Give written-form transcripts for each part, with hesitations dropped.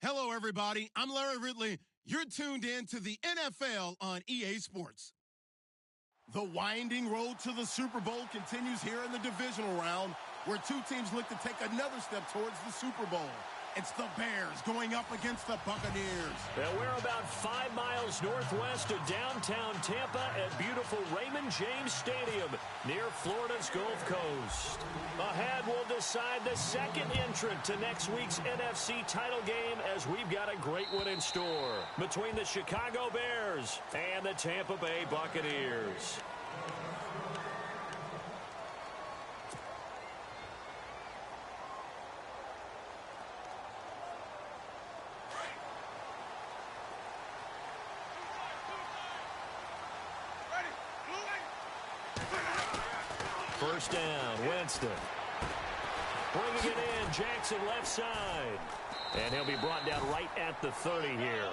Hello, everybody. I'm Larry Ridley. You're tuned in to the NFL on EA Sports. The winding road to the Super Bowl continues here in the divisional round, where two teams look to take another step towards the Super Bowl. It's the Bears going up against the Buccaneers. Well, we're about 5 miles northwest of downtown Tampa at beautiful Raymond James Stadium near Florida's Gulf Coast. Ahead, we'll decide the second entrant to next week's NFC title game, as we've got a great one in store between the Chicago Bears and the Tampa Bay Buccaneers. First down, Winston. Bringing it in, Jackson left side. And he'll be brought down right at the 30 here.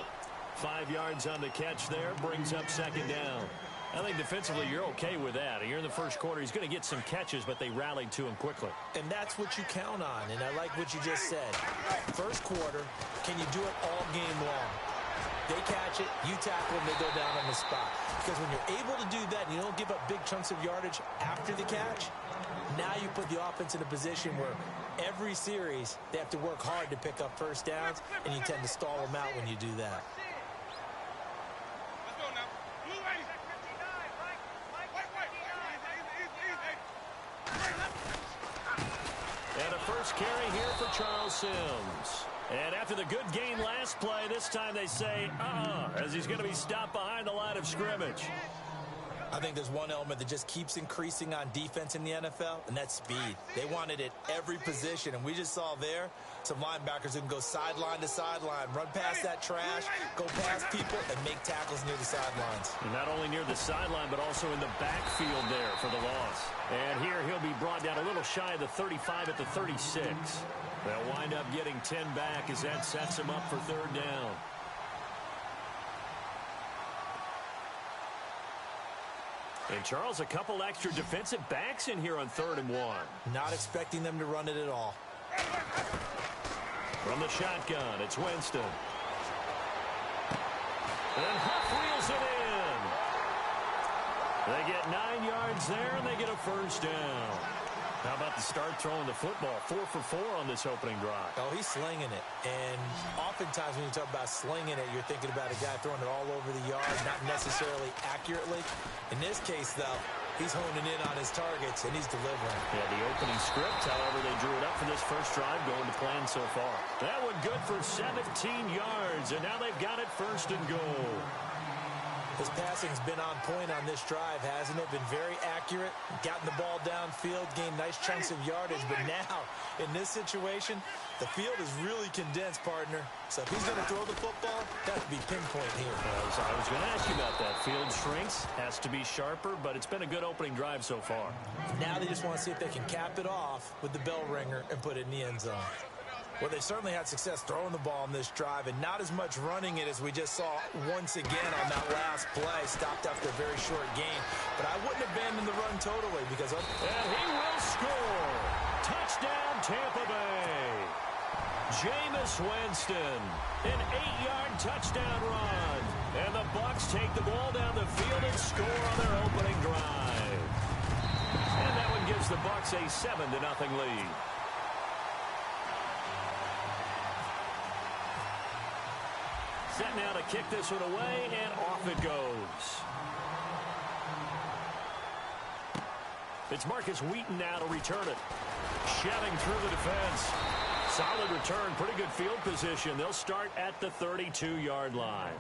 5 yards on the catch there, brings up second down. I think defensively you're okay with that. Here in the first quarter, he's going to get some catches, but they rallied to him quickly. And that's what you count on, and I like what you just said. First quarter, can you do it all game long? They catch it, you tackle them, they go down on the spot. Because when you're able to do that and you don't give up big chunks of yardage after the catch, now you put the offense in a position where every series they have to work hard to pick up first downs, and you tend to stall them out when you do that. And a first carry here for Charles Sims. And after the good gain last play, this time they say, as he's going to be stopped behind the line of scrimmage. I think there's one element that just keeps increasing on defense in the NFL, and that's speed. They want it at every position, and we just saw there some linebackers who can go sideline to sideline, run past that trash, go past people, and make tackles near the sidelines. And not only near the sideline, but also in the backfield there for the loss. And here he'll be brought down a little shy of the 35 at the 36. They'll wind up getting 10 back as that sets him up for third down. And, Charles, a couple extra defensive backs in here on 3rd and 1. Not expecting them to run it at all. From the shotgun, it's Winston. And Huff reels it in. They get 9 yards there, and they get a first down. How about the start throwing the football? 4 for 4 on this opening drive. Oh, he's slinging it. And oftentimes when you talk about slinging it, you're thinking about a guy throwing it all over the yard, not necessarily accurately. In this case, though, he's honing in on his targets, and he's delivering. Yeah, the opening script, however, they drew it up for this first drive, going to plan so far. That one good for 17 yards, and now they've got it 1st and goal. His passing's been on point on this drive, hasn't it? Been very accurate, gotten the ball downfield, gained nice chunks of yardage. But now, in this situation, the field is really condensed, partner. So if he's going to throw the football, that would be pinpoint here. I was going to ask you about that. Field shrinks, has to be sharper, but it's been a good opening drive so far. Now they just want to see if they can cap it off with the bell ringer and put it in the end zone. Well, they certainly had success throwing the ball in this drive, and not as much running it as we just saw once again on that last play. Stopped after a very short gain. But I wouldn't abandon the run totally because... And he will score! Touchdown, Tampa Bay! Jameis Winston, an 8-yard touchdown run. And the Bucs take the ball down the field and score on their opening drive. And that one gives the Bucs a 7-0 lead. Set now to kick this one away, and off it goes. It's Marcus Wheaton now to return it. Shoving through the defense. Solid return, pretty good field position. They'll start at the 32-yard line.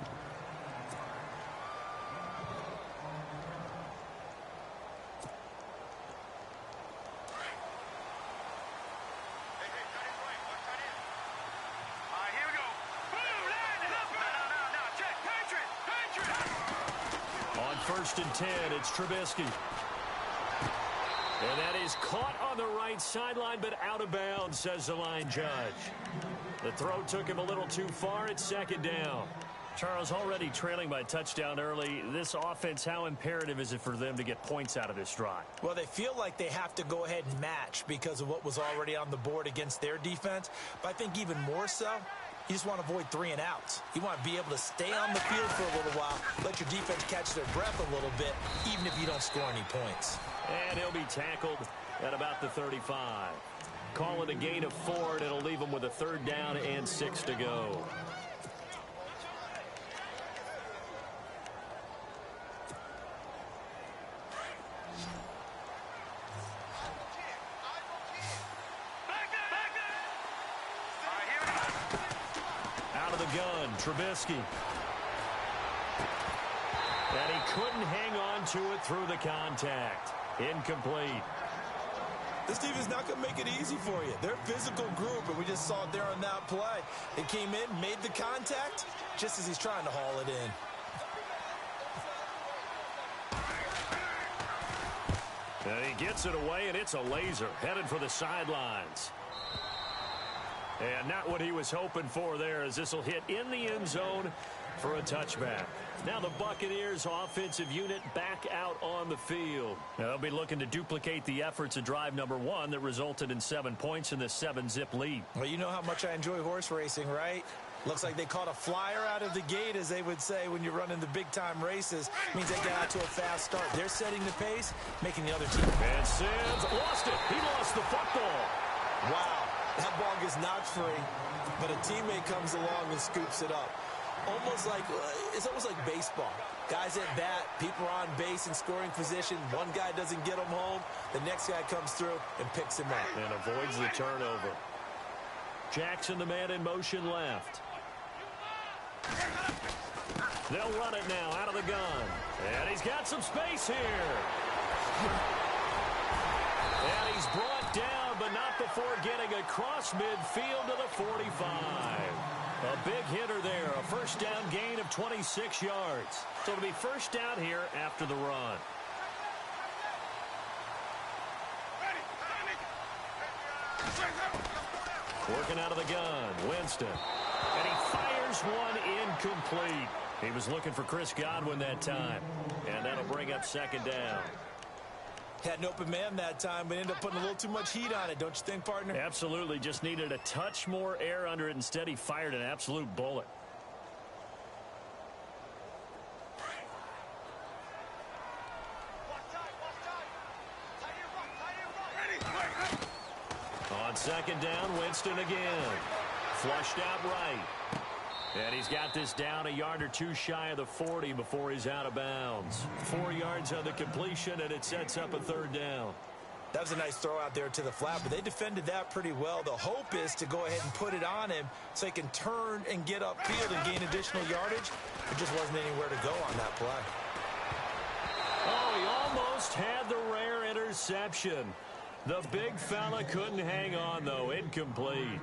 On 1st and 10, it's Trubisky. And that is caught on the right sideline, but out of bounds, says the line judge. The throw took him a little too far. It's 2nd down. Charles, already trailing by touchdown early. This offense, how imperative is it for them to get points out of this drive? Well, they feel like they have to go ahead and match because of what was already on the board against their defense. But I think even more so, You just want to avoid 3 and outs. You want to be able to stay on the field for a little while, let your defense catch their breath a little bit, even if you don't score any points. And he'll be tackled at about the 35. Call it a gain of 4, and it'll leave him with a 3rd down and 6 to go. Out of the gun, Trubisky. And he couldn't hang on to it through the contact. Incomplete. This team is not going to make it easy for you. They're a physical group, and we just saw it there on that play. They came in, made the contact, just as he's trying to haul it in. And he gets it away, and it's a laser headed for the sidelines. And not what he was hoping for there, as this will hit in the end zone for a touchback. Now the Buccaneers offensive unit back out on the field. Now they'll be looking to duplicate the efforts of drive number 1 that resulted in 7 points in the 7-zip lead. Well, you know how much I enjoy horse racing, right? Looks like they caught a flyer out of the gate, as they would say when you're running the big-time races. Means they got out to a fast start. They're setting the pace, making the other team. And Sims lost it. He lost the football. Wow, that ball gets knocked free, but a teammate comes along and scoops it up. It's almost like baseball. Guys at bat, people are on base in scoring position. One guy doesn't get him home. The next guy comes through and picks him up. And avoids the turnover. Jackson, the man in motion left. They'll run it now out of the gun. And he's got some space here. And he's brought down, but not before getting across midfield to the 45. A big hitter there, a first down gain of 26 yards. So it'll be first down here after the run. Working out of the gun, Winston. And he fires one incomplete. He was looking for Chris Godwin that time. And that'll bring up second down. Had an open man that time, but ended up putting a little too much heat on it, don't you think, partner? Absolutely. Just needed a touch more air under it. Instead, he fired an absolute bullet. On second down, Winston again. Flushed out right. And he's got this down a yard or two shy of the 40 before he's out of bounds. 4 yards on the completion, and it sets up a third down. That was a nice throw out there to the flat, but they defended that pretty well. The hope is to go ahead and put it on him so he can turn and get upfield and gain additional yardage. There just wasn't anywhere to go on that play. Oh, he almost had the rare interception. The big fella couldn't hang on, though. Incomplete.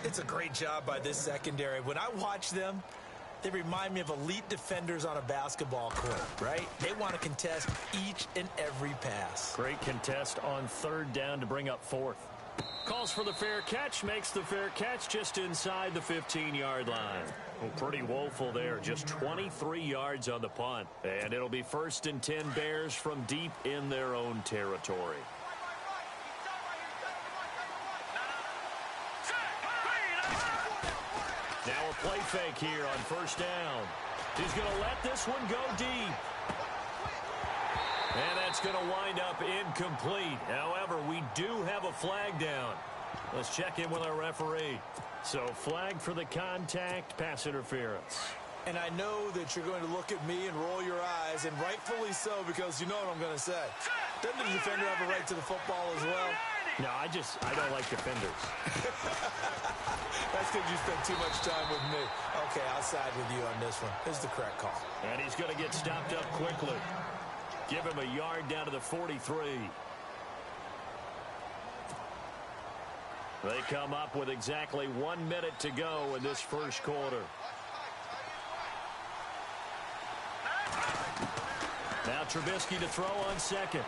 It's a great job by this secondary. When I watch them, they remind me of elite defenders on a basketball court, right? They want to contest each and every pass. Great contest on third down to bring up fourth. Calls for the fair catch, makes the fair catch just inside the 15-yard line. Well, pretty woeful there, just 23 yards on the punt. And it'll be 1st and 10 Bears from deep in their own territory. Now a play fake here on first down. He's going to let this one go deep. And that's going to wind up incomplete. However, we do have a flag down. Let's check in with our referee. So flag for the contact, pass interference. And I know that you're going to look at me and roll your eyes, and rightfully so, because you know what I'm going to say. Doesn't the defender have a right to the football as well? No, I don't like defenders. That's because you spent too much time with me. Okay, I'll side with you on this one. This is the correct call. And he's going to get stopped up quickly. Give him a yard down to the 43. They come up with exactly 1 minute to go in this first quarter. Now Trubisky to throw on second.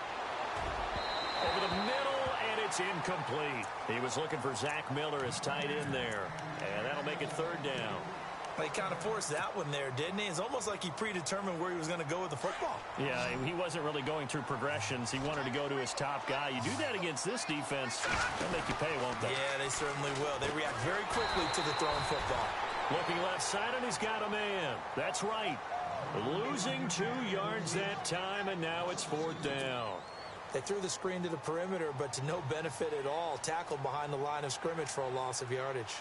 Over the middle, and it's incomplete. He was looking for Zach Miller as tight end there. And that'll make it third down. He kind of forced that one there, didn't he? It's almost like he predetermined where he was going to go with the football. Yeah, he wasn't really going through progressions. He wanted to go to his top guy. You do that against this defense, they'll make you pay, won't they? Yeah, they certainly will. They react very quickly to the thrown football. Looking left side, and he's got a man. That's right. Losing 2 yards that time, and now it's 4th down. They threw the screen to the perimeter, but to no benefit at all. Tackled behind the line of scrimmage for a loss of yardage.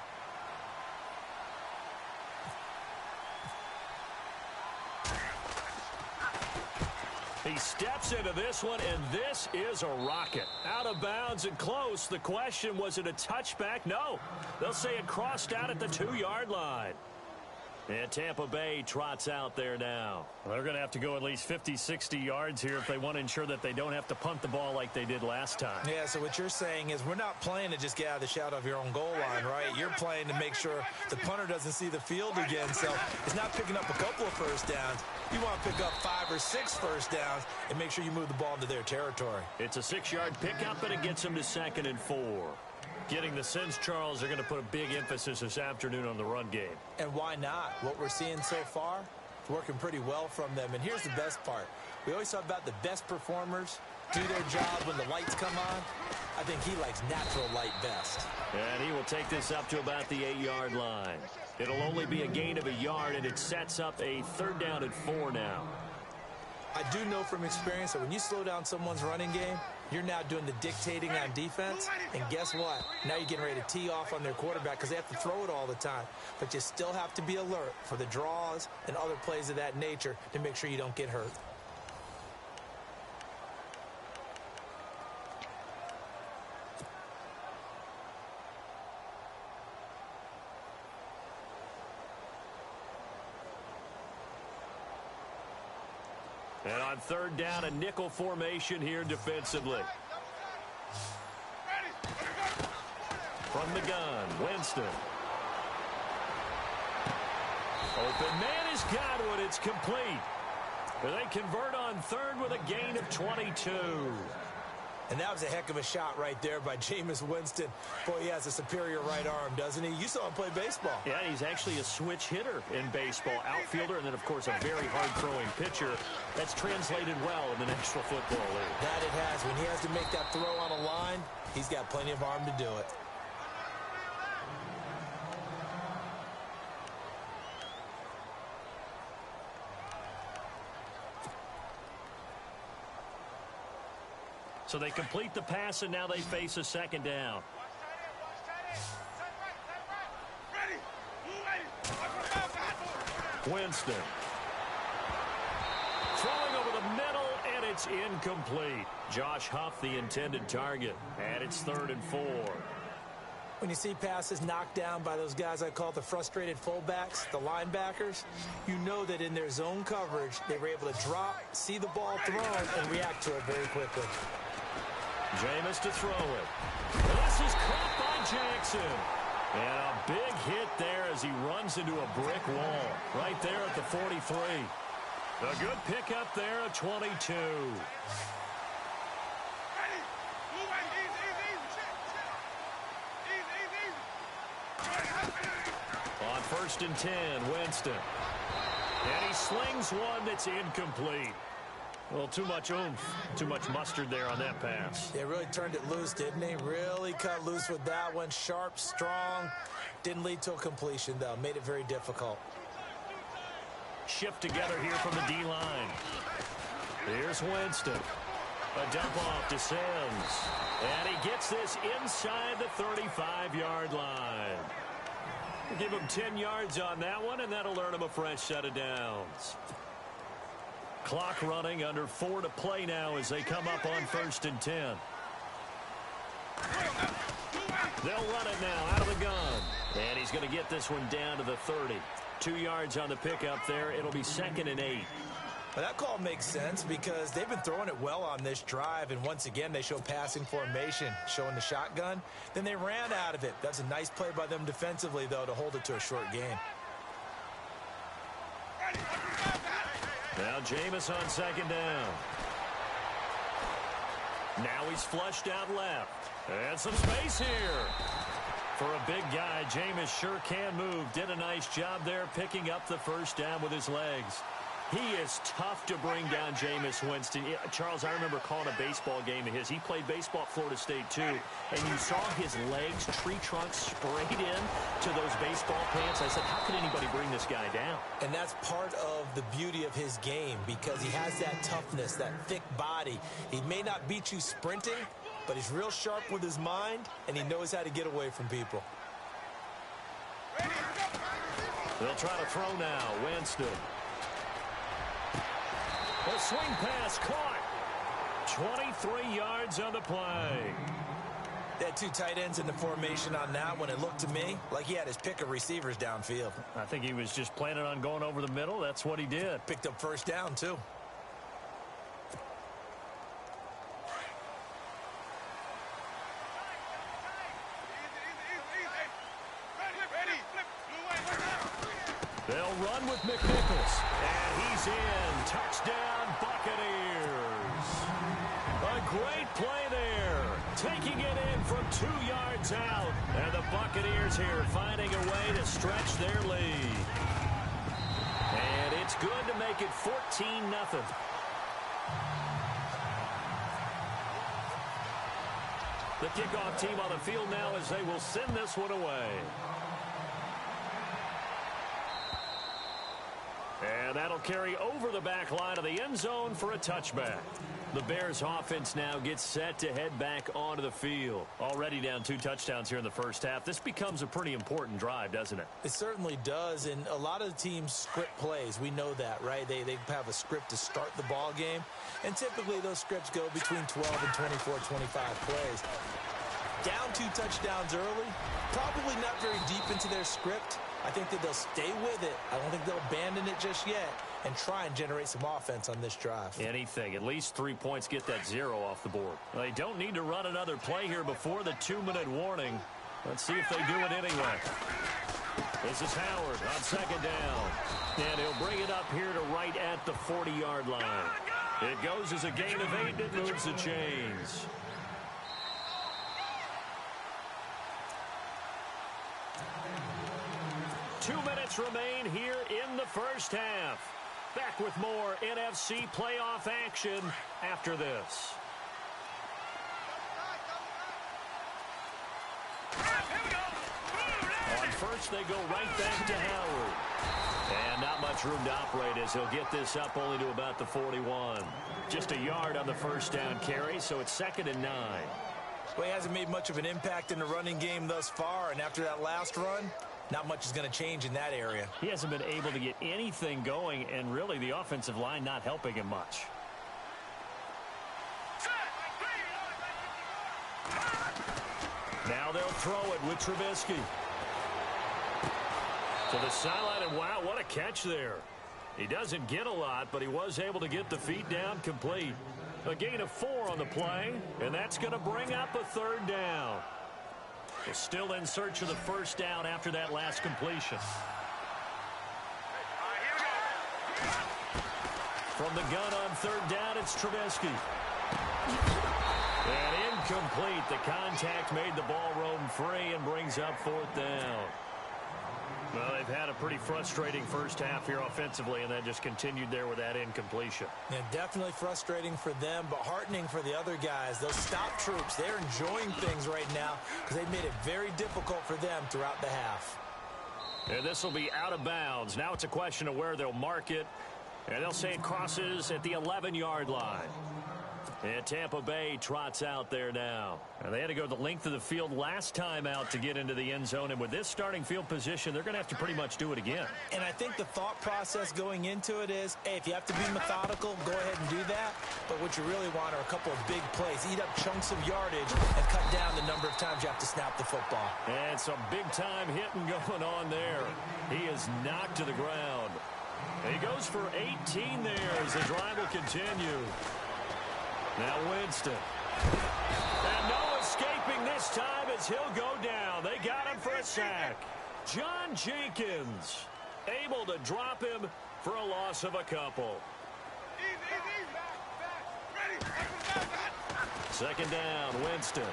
He steps into this one, and this is a rocket. Out of bounds and close. The question, was it a touchback? No. They'll say it crossed out at the 2-yard line. And Tampa Bay trots out there now. Well, they're going to have to go at least 50, 60 yards here if they want to ensure that they don't have to punt the ball like they did last time. Yeah, so what you're saying is we're not playing to just get out of the shadow of your own goal line, right? You're playing to make sure the punter doesn't see the field again. So it's not picking up a couple of first downs. You want to pick up 5 or 6 first downs and make sure you move the ball into their territory. It's a 6-yard pickup, and it gets them to 2nd and 4. Getting the sense, Charles, are going to put a big emphasis this afternoon on the run game. And why not? What we're seeing so far, it's working pretty well from them. And here's the best part. We always talk about the best performers do their job when the lights come on. I think he likes natural light best. And he will take this up to about the 8-yard line. It'll only be a gain of 1 yard, and it sets up a 3rd down and 4 now. I do know from experience that when you slow down someone's running game, you're now doing the dictating on defense. And guess what? Now you're getting ready to tee off on their quarterback because they have to throw it all the time. But you still have to be alert for the draws and other plays of that nature to make sure you don't get hurt. And on 3rd down, a nickel formation here defensively. From the gun, Winston. Open man is Godwin. It's complete. And they convert on 3rd with a gain of 22. And that was a heck of a shot right there by Jameis Winston. Boy, he has a superior right arm, doesn't he? You saw him play baseball. Yeah, he's actually a switch hitter in baseball. Outfielder, and then, of course, a very hard-throwing pitcher. That's translated well in the National Football League. That it has. When he has to make that throw on a line, he's got plenty of arm to do it. So they complete the pass, and now they face a 2nd down. Winston. Throwing over the middle, and it's incomplete. Josh Huff, the intended target. And it's 3rd and 4. When you see passes knocked down by those guys I call the frustrated fullbacks, the linebackers, you know that in their zone coverage, they were able to drop, see the ball thrown, and react to it very quickly. Jameis to throw it. This is caught by Jackson. And a big hit there as he runs into a brick wall right there at the 43. A good pickup there at 22. On 1st and 10, Winston. And he slings one that's incomplete. Well, too much oomph, too much mustard there on that pass. They really turned it loose, didn't they? Really cut loose with that one. Sharp, strong. Didn't lead to a completion, though. Made it very difficult. Shift together here from the D-line. Here's Winston. A dump off to Sims. And he gets this inside the 35-yard line. We'll give him 10 yards on that one, and that'll earn him a fresh set of downs. Clock running, under 4 to play now as they come up on 1st and 10. They'll run it now out of the gun. And he's going to get this one down to the 30. 2 yards on the pickup there. It'll be 2nd and 8. Well, that call makes sense because they've been throwing it well on this drive, and once again they show passing formation, showing the shotgun. Then they ran out of it. That's a nice play by them defensively, though, to hold it to a short gain. Now Jameis on 2nd down. Now he's flushed out left. And some space here. For a big guy, Jameis sure can move. Did a nice job there picking up the first down with his legs. He is tough to bring down, Jameis Winston. Charles, I remember calling a baseball game of his. He played baseball at Florida State, too. And you saw his legs, tree trunks sprayed in to those baseball pants. I said, how could anybody bring this guy down? And that's part of the beauty of his game because he has that toughness, that thick body. He may not beat you sprinting, but he's real sharp with his mind, and he knows how to get away from people. They'll try to throw now. Winston. A swing pass caught. 23 yards on the play. They had two tight ends in the formation on that one. It looked to me like he had his pick of receivers downfield. I think he was just planning on going over the middle. That's what he did. Picked up first down, too. They'll run with McNichols. And he's in. Touchdown, Buccaneers. A great play there. Taking it in from 2 yards out. And the Buccaneers here finding a way to stretch their lead. And it's good to make it 14-0. The kickoff team on the field now as they will send this one away. And that'll carry over the back line of the end zone for a touchback. The Bears offense now gets set to head back onto the field. Already down 2 touchdowns here in the first half. This becomes a pretty important drive, doesn't it? It certainly does, and a lot of the teams script plays. We know that, right? They have a script to start the ball game, and typically those scripts go between 12 and 24, 25 plays. Down 2 touchdowns early, probably not very deep into their script. I think that they'll stay with it. I don't think they'll abandon it just yet and try and generate some offense on this drive. Anything. At least 3 points get that 0 off the board. They don't need to run another play here before the 2-minute warning. Let's see if they do it anyway. This is Howard on second down. And he'll bring it up here to right at the 40-yard line. It goes as a gain of 8. It moves the chains. Two minutes remain here in the first half. Back with more NFC playoff action after this. On first, they go right back to Howard. And not much room to operate as he'll get this up only to about the 41. Just a yard on the first down carry, so it's 2nd and 9. Well, he hasn't made much of an impact in the running game thus far, and after that last run, not much is going to change in that area. He hasn't been able to get anything going, and really the offensive line not helping him much. Now they'll throw it with Trubisky. To the sideline, and wow, what a catch there. He doesn't get a lot, but he was able to get the feet down complete. A gain of 4 on the play, and that's going to bring up a 3rd down. We're still in search of the first down after that last completion. From the gun on 3rd down, it's Trubisky. And incomplete. The contact made the ball roam free and brings up 4th down. Well, they've had a pretty frustrating first half here offensively, and that just continued there with that incompletion. Yeah, definitely frustrating for them, but heartening for the other guys. Those stop troops, they're enjoying things right now because they've made it very difficult for them throughout the half. And this will be out of bounds. Now it's a question of where they'll mark it, and they'll say it crosses at the 11-yard line. And Tampa Bay trots out there now. And they had to go the length of the field last time out to get into the end zone. And with this starting field position, they're going to have to pretty much do it again. And I think the thought process going into it is, hey, if you have to be methodical, go ahead and do that. But what you really want are a couple of big plays. Eat up chunks of yardage and cut down the number of times you have to snap the football. And some big-time hitting going on there. He is knocked to the ground. He goes for 18 there as the drive will continue. Now Winston. And no escaping this time as he'll go down. They got him for a sack. John Jenkins able to drop him for a loss of a couple. Second down, Winston.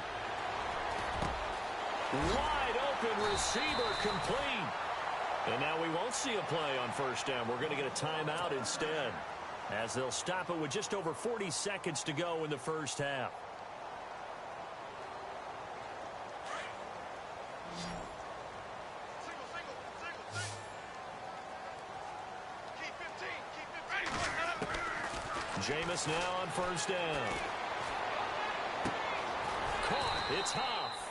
Wide open receiver complete. And now we won't see a play on first down. We're going to get a timeout instead, as they'll stop it with just over 40 seconds to go in the first half. Jameis now on first down. Caught. It's Huff.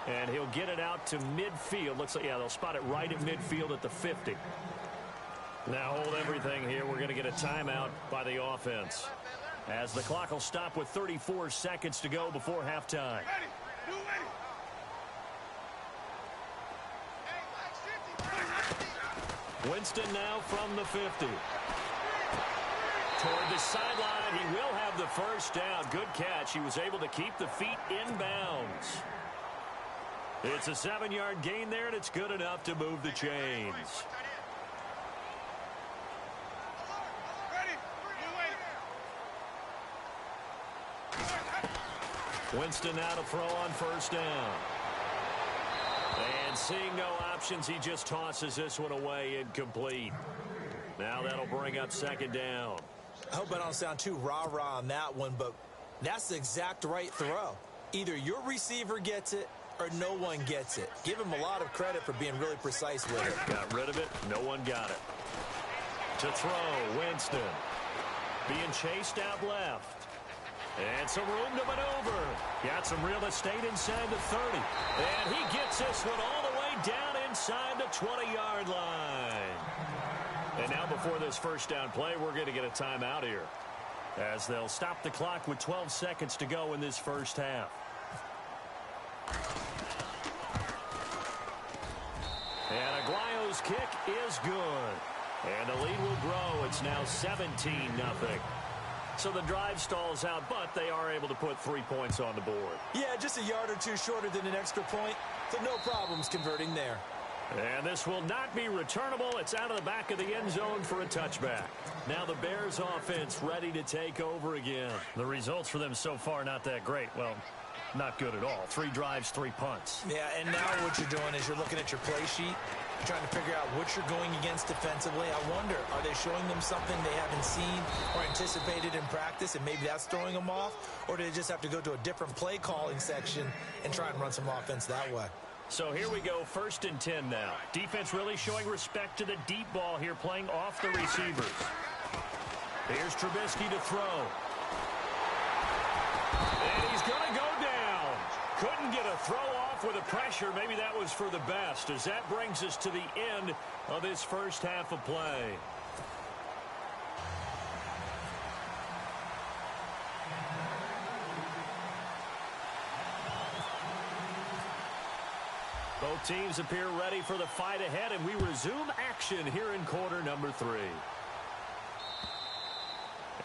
And he'll get it out to midfield. Looks like, yeah, they'll spot it right at midfield at the 50. Now hold everything here. We're going to get a timeout by the offense, as the clock will stop with 34 seconds to go before halftime. Winston now from the 50. Toward the sideline, he will have the first down. Good catch. He was able to keep the feet inbounds. It's a 7-yard gain there, and it's good enough to move the chains. Winston now to throw on first down. And seeing no options, he just tosses this one away incomplete. Now that'll bring up second down. I hope I don't sound too rah-rah on that one, but that's the exact right throw. Either your receiver gets it or no one gets it. Give him a lot of credit for being really precise with it. Got rid of it. No one got it. To throw, Winston. Being chased out left. And some room to maneuver. Got some real estate inside the 30. And he gets this one all the way down inside the 20-yard line. And now before this first down play, we're going to get a timeout here, as they'll stop the clock with 12 seconds to go in this first half. And Aguayo's kick is good. And the lead will grow. It's now 17-0. So the drive stalls out, but they are able to put 3 points on the board. Yeah, just a yard or two shorter than an extra point, so no problems converting there. And this will not be returnable. It's out of the back of the end zone for a touchback. Now the Bears offense ready to take over again. The results for them so far not that great. Well, not good at all. 3 drives, 3 punts. Yeah, and now what you're doing is you're looking at your play sheet, trying to figure out what you're going against defensively. I wonder, are they showing them something they haven't seen or anticipated in practice, and maybe that's throwing them off? Or do they just have to go to a different play calling section and try and run some offense that way? So here we go, 1st and 10 now. Defense really showing respect to the deep ball here, playing off the receivers. Here's Trubisky to throw. And he's going to go down. Couldn't get a throw off with the pressure. Maybe that was for the best, as that brings us to the end of this first half of play. Both teams appear ready for the fight ahead, and we resume action here in quarter number 3.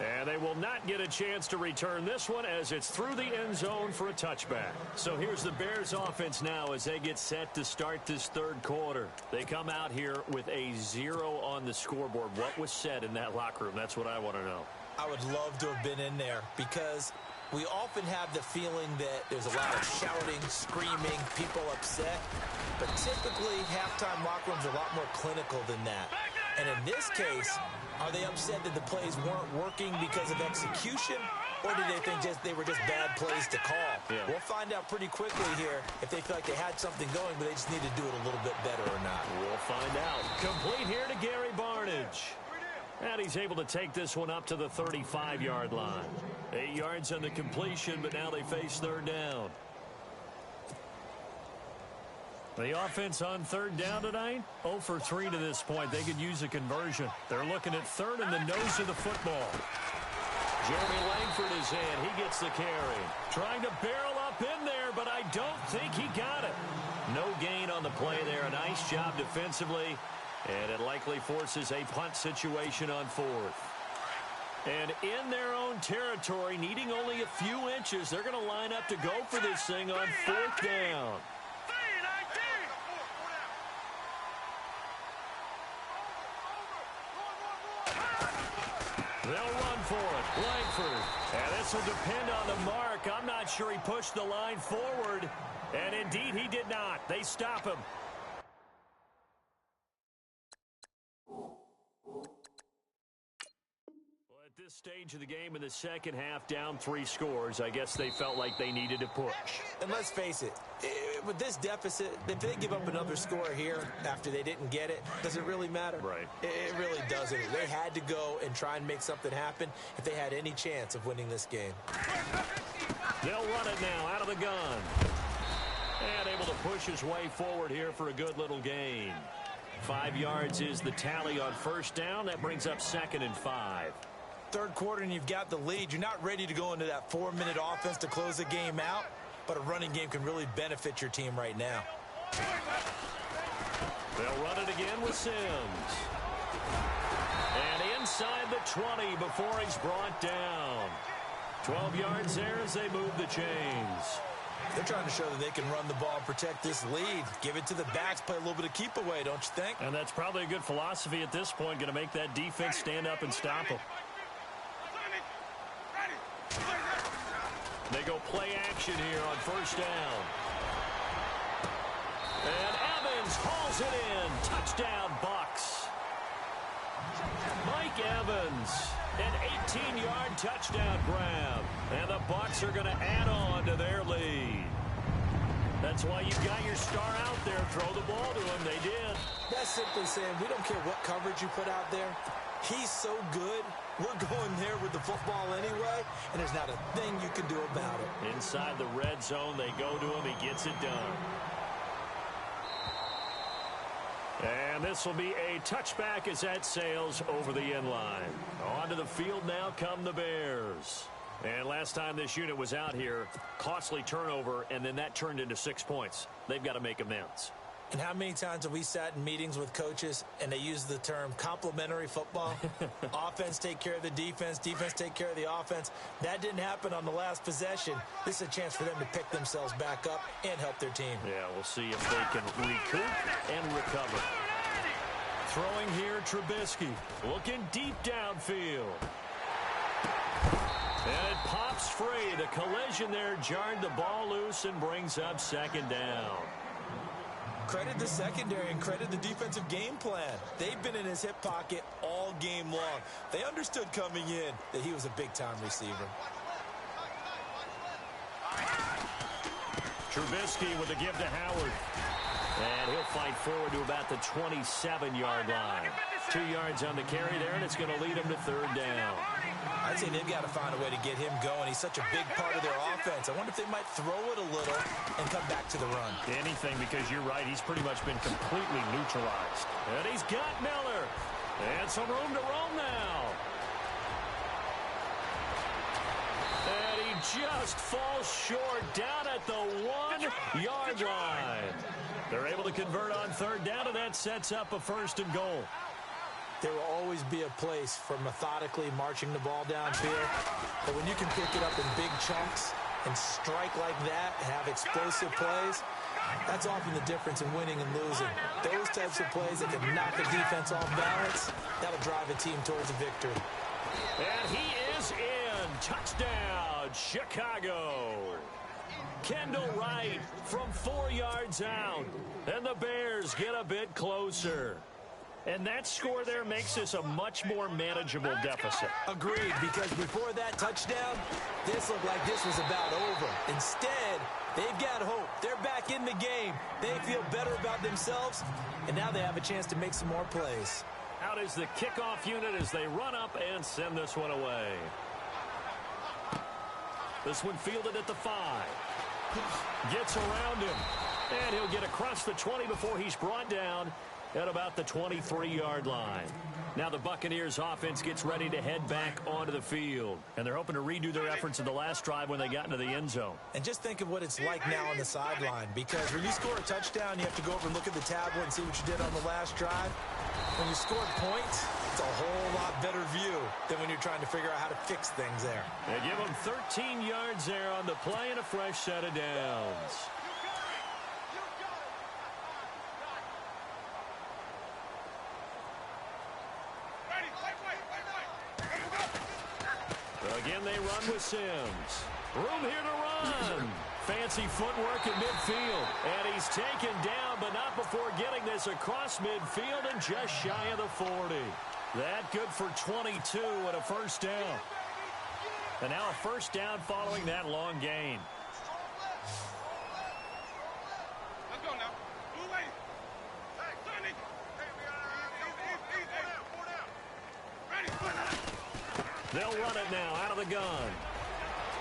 And they will not get a chance to return this one, as it's through the end zone for a touchback. So here's the Bears offense now as they get set to start this third quarter. They come out here with a 0 on the scoreboard. What was said in that locker room? That's what I want to know. I would love to have been in there, because we often have the feeling that there's a lot of shouting, screaming, people upset. But typically, halftime locker rooms are a lot more clinical than that. And in this case, are they upset that the plays weren't working because of execution? Or do they think they were just bad plays to call? Yeah. We'll find out pretty quickly here if they feel like they had something going, but they just need to do it a little bit better or not. We'll find out. Complete here to Gary Barnidge. And he's able to take this one up to the 35-yard line. 8 yards on the completion, but now they face third down. The offense on third down tonight, 0 for 3 to this point. They could use a conversion. They're looking at third in the nose of the football. Jeremy Langford is in. He gets the carry. Trying to barrel up in there, but I don't think he got it. No gain on the play there. A nice job defensively, and it likely forces a punt situation on 4th. And in their own territory, needing only a few inches, they're going to line up to go for this thing on 4th down. They'll run for it. Langford. And this will depend on the mark back. I'm not sure he pushed the line forward. And indeed, he did not. They stop him. At this stage of the game in the second half, down 3 scores, I guess they felt like they needed to push. And let's face it, with this deficit, if they give up another score here after they didn't get it, does it really matter? Right. It really doesn't. They had to go and try and make something happen if they had any chance of winning this game. They'll run it now out of the gun. And able to push his way forward here for a good little gain. 5 yards is the tally on first down. That brings up 2nd and 5. Third quarter and you've got the lead. You're not ready to go into that 4-minute offense to close the game out, but a running game can really benefit your team right now. They'll run it again with Sims. And inside the 20 before he's brought down. 12 yards there as they move the chains. They're trying to show that they can run the ball and protect this lead. Give it to the backs, play a little bit of keep away, don't you think? And that's probably a good philosophy at this point, going to make that defense stand up and stop them. They go play action here on first down. And Evans hauls it in. Touchdown, Bucs. Mike Evans, an 18-yard touchdown grab. And the Bucs are going to add on to their lead. That's why you've got your star out there. Throw the ball to him. They did. That's simply saying we don't care what coverage you put out there. He's so good. We're going there with the football anyway, and there's not a thing you can do about it. Inside the red zone, they go to him. He gets it done. And this will be a touchback as that sails over the end line. Onto the field now come the Bears. And last time this unit was out here, costly turnover, and then that turned into 6 points. They've got to make amends. And how many times have we sat in meetings with coaches and they use the term complementary football? Offense take care of the defense, defense take care of the offense. That didn't happen on the last possession. This is a chance for them to pick themselves back up and help their team. Yeah, we'll see if they can recoup and recover. Throwing here, Trubisky. Looking deep downfield. And it pops free. The collision there jarred the ball loose and brings up 2nd down. Credit the secondary and credit the defensive game plan. They've been in his hip pocket all game long. They understood coming in that he was a big-time receiver. Trubisky with a give to Howard. And he'll fight forward to about the 27-yard line. 2 yards on the carry there, and it's going to lead him to 3rd down. I'd say they've got to find a way to get him going. He's such a big part of their offense. I wonder if they might throw it a little and come back to the run. Anything, because you're right. He's pretty much been completely neutralized. And he's got Miller. And some room to roam now. And he just falls short down at the 1-yard line. They're able to convert on 3rd down, and that sets up a 1st and goal. There will always be a place for methodically marching the ball downfield. But when you can pick it up in big chunks and strike like that and have explosive plays, that's often the difference in winning and losing. Those types of plays that can knock a defense off balance, that'll drive a team towards a victory. And he is in. Touchdown, Chicago. Kendall Wright from 4 yards out. And the Bears get a bit closer. And that score there makes this a much more manageable deficit. Agreed, because before that touchdown, this looked like this was about over. Instead, they've got hope. They're back in the game. They feel better about themselves, and now they have a chance to make some more plays. Out is the kickoff unit as they run up and send this one away. This one fielded at the 5. Gets around him, and he'll get across the 20 before he's brought down at about the 23-yard line. Now the Buccaneers offense gets ready to head back onto the field. And they're hoping to redo their efforts in the last drive when they got into the end zone. And just think of what it's like now on the sideline. Because when you score a touchdown, you have to go over and look at the tablet and see what you did on the last drive. When you score points, it's a whole lot better view than when you're trying to figure out how to fix things there. They give them 13 yards there on the play and a fresh set of downs. Again, they run with Sims. Room here to run. Fancy footwork at midfield. And he's taken down, but not before getting this across midfield and just shy of the 40. That good for 22 and a first down. And now a first down following that long gain. They'll run it now out of the gun.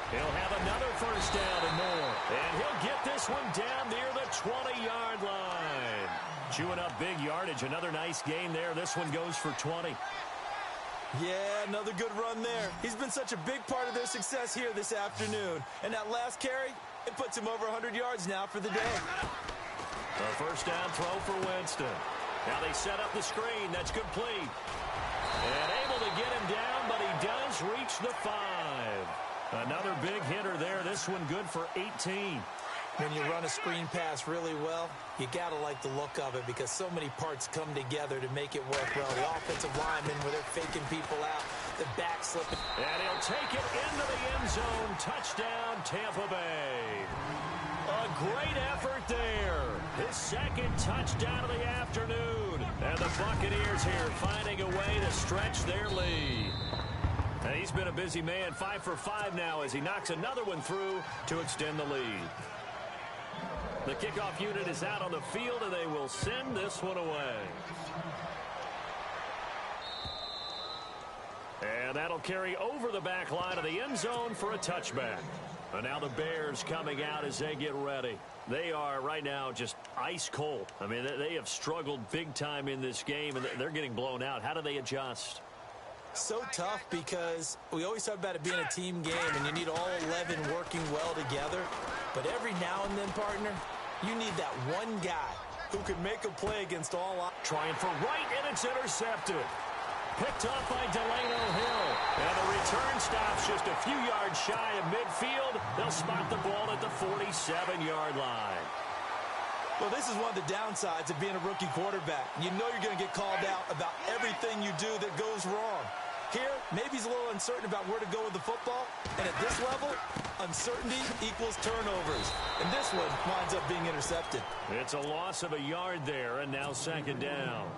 He'll have another first down and more. And he'll get this one down near the 20-yard line. Chewing up big yardage. Another nice gain there. This one goes for 20. Yeah, another good run there. He's been such a big part of their success here this afternoon. And that last carry, it puts him over 100 yards now for the day. A first down throw for Winston. Now they set up the screen. That's complete. And able to get him down, but he does reach the 5. Another big hitter there. This one good for 18. When you run a screen pass really well, you got to like the look of it because so many parts come together to make it work well. The offensive linemen where they're faking people out, the back slipping. And he'll take it into the end zone. Touchdown, Tampa Bay. A great effort there. His second touchdown of the afternoon. And the Buccaneers here finding a way to stretch their lead. And he's been a busy man, 5 for 5 now as he knocks another one through to extend the lead. The kickoff unit is out on the field, and they will send this one away. And that'll carry over the back line of the end zone for a touchback. And now the Bears coming out as they get ready. They are right now just ice cold. I mean, they have struggled big time in this game, and they're getting blown out. How do they adjust? So tough because we always talk about it being a team game, and you need all 11 working well together. But every now and then, partner, you need that one guy who can make a play against all odds. Trying for right, and it's intercepted. Picked off by Delano Hill. And the return stops just a few yards shy of midfield. They'll spot the ball at the 47-yard line. Well, this is one of the downsides of being a rookie quarterback. You know you're going to get called out about everything you do that goes wrong. Here, maybe he's a little uncertain about where to go with the football. And at this level, uncertainty equals turnovers. And this one winds up being intercepted. It's a loss of a yard there, and now second down.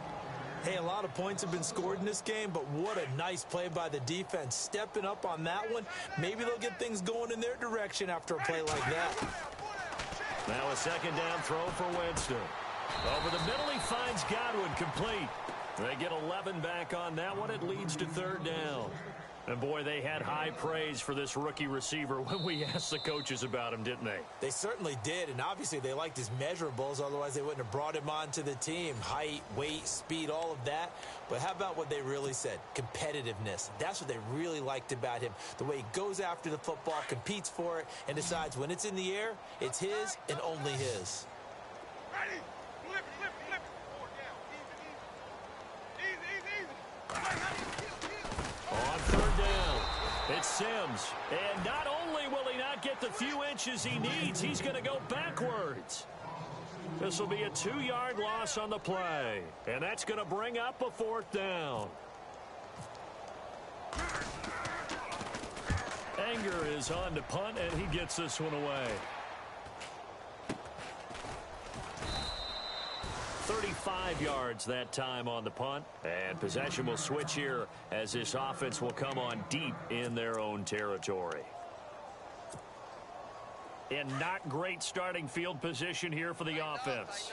Hey, a lot of points have been scored in this game, but what a nice play by the defense. Stepping up on that one, maybe they'll get things going in their direction after a play like that. Now a second down throw for Winston. Over the middle, he finds Godwin complete. They get 11 back on that one. It leads to third down. And, boy, they had high praise for this rookie receiver when we asked the coaches about him, didn't they? They certainly did, and obviously they liked his measurables. Otherwise, they wouldn't have brought him onto the team. Height, weight, speed, all of that. But how about what they really said? Competitiveness. That's what they really liked about him. The way he goes after the football, competes for it, and decides when it's in the air, it's his and only his. Ready? Flip. On third down, it's Sims. And not only will he not get the few inches he needs, he's going to go backwards. This will be a 2-yard loss on the play. And that's going to bring up a fourth down. Anger is on to punt, and he gets this one away. 35 yards that time on the punt. And possession will switch here as this offense will come on deep in their own territory. And not great starting field position here for the offense.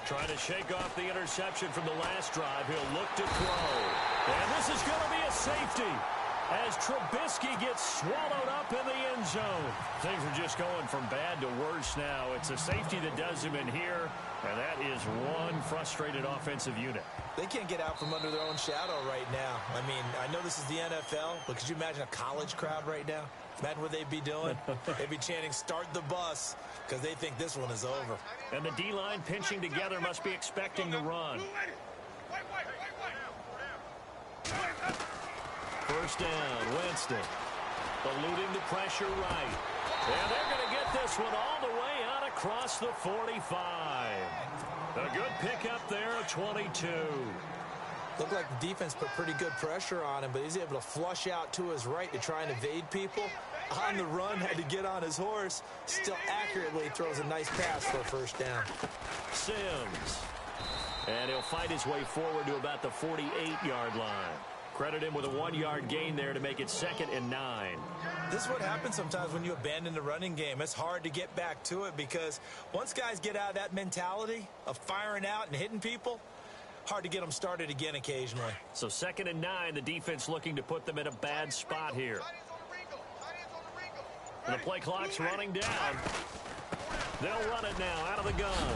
Trying to shake off the interception from the last drive. He'll look to throw. And this is going to be a safety as Trubisky gets swallowed up in the end zone. Things are just going from bad to worse now. It's a safety that does him in here, and that is one frustrated offensive unit. They can't get out from under their own shadow right now. I mean, I know this is the NFL, but could you imagine a college crowd right now? Imagine what they'd be doing. They'd be chanting, "Start the bus," because they think this one is over. And the D-line pinching together must be expecting the run. First down, Winston. Eluding the pressure right. And they're going to get this one all the way out across the 45. A good pickup there, 22. Looked like the defense put pretty good pressure on him, but he's able to flush out to his right to try and evade people. On the run, had to get on his horse. Still accurately throws a nice pass for a first down. Sims. And he'll fight his way forward to about the 48-yard line. Credit him with a 1-yard gain there to make it 2nd and 9. This is what happens sometimes when you abandon the running game. It's hard to get back to it because once guys get out of that mentality of firing out and hitting people, hard to get them started again occasionally. So 2nd and 9, the defense looking to put them in a bad spot here. And the play clock's running down. They'll run it now out of the gun.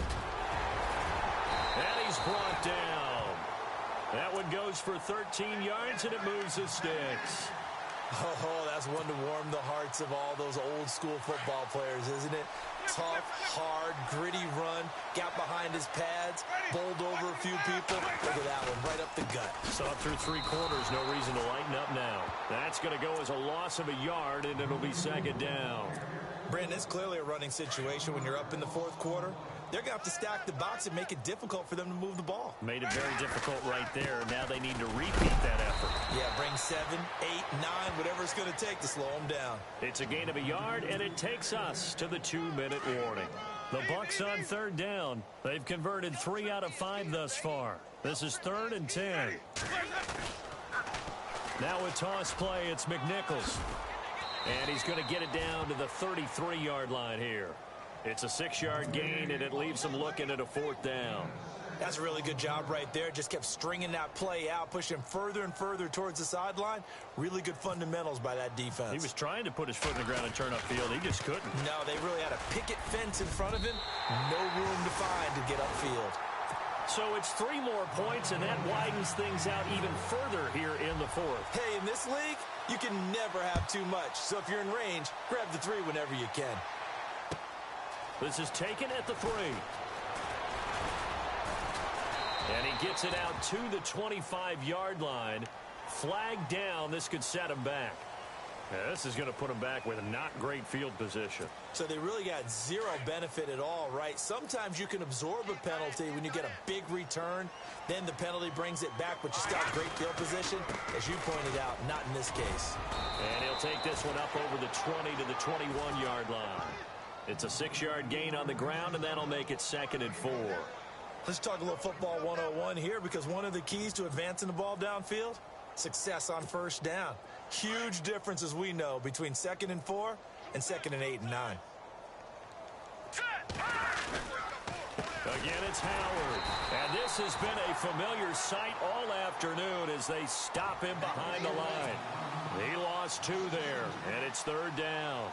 And he's brought down. That one goes for 13 yards, and it moves the sticks. Oh, that's one to warm the hearts of all those old-school football players, isn't it? Tough, hard, gritty run, got behind his pads, bowled over a few people. Look at that one, right up the gut. Saw through 3 quarters, no reason to lighten up now. That's going to go as a loss of a yard, and it'll be 2nd down. Brandon, it's clearly a running situation when you're up in the 4th quarter. They're going to have to stack the box and make it difficult for them to move the ball. Made it very difficult right there. Now they need to repeat that effort. Yeah, bring 7, 8, 9, whatever it's going to take to slow them down. It's a gain of a yard, and it takes us to the 2-minute warning. The Bucs on 3rd down. They've converted 3 out of 5 thus far. This is 3rd and 10. Now with toss play, it's McNichols. And he's going to get it down to the 33-yard line here. It's a 6-yard gain, and it leaves them looking at a 4th down. That's a really good job right there. Just kept stringing that play out, pushing further and further towards the sideline. Really good fundamentals by that defense. He was trying to put his foot in the ground and turn upfield. He just couldn't. No, they really had a picket fence in front of him. No room to find to get upfield. So it's 3 more points, and that widens things out even further here in the 4th. Hey, in this league, you can never have too much. So if you're in range, grab the 3 whenever you can. This is taken at the 3. And he gets it out to the 25-yard line. Flag down. This could set him back. Yeah, this is going to put him back with not great field position. So they really got 0 benefit at all, right? Sometimes you can absorb a penalty when you get a big return. Then the penalty brings it back, but you still have great field position. As you pointed out, not in this case. And he'll take this one up over the 20 to the 21-yard line. It's a 6-yard gain on the ground, and that'll make it 2nd and 4. Let's talk a little football 101 here, because one of the keys to advancing the ball downfield, success on 1st down. Huge difference, as we know, between 2nd and 4 and 2nd and 8 and 9. Again, it's Howard. And this has been a familiar sight all afternoon as they stop him behind the line. He lost 2 there, and it's 3rd down.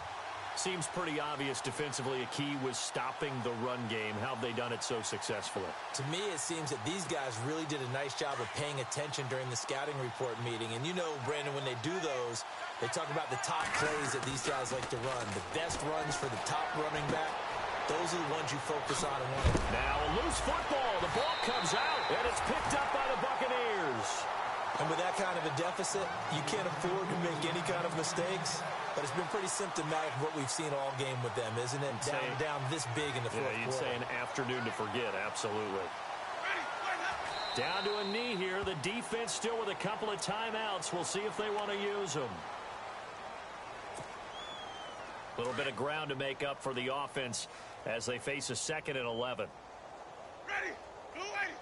Seems pretty obvious defensively a key was stopping the run game. How have they done it so successfully? To me, it seems that these guys really did a nice job of paying attention during the scouting report meeting. And you know, Brandon, when they do those, they talk about the top plays that these guys like to run. The best runs for the top running back, those are the ones you focus on. Now a loose football. The ball comes out, and it's picked up by the Buccaneers. And with that kind of a deficit, you can't afford to make any kind of mistakes. But it's been pretty symptomatic of what we've seen all game with them, isn't it? Down this big in the 4th quarter. Yeah, you'd say an afternoon to forget, absolutely. Down to a knee here. The defense still with a couple of timeouts. We'll see if they want to use them. A little bit of ground to make up for the offense as they face a 2nd and 11. Ready. Blue 80.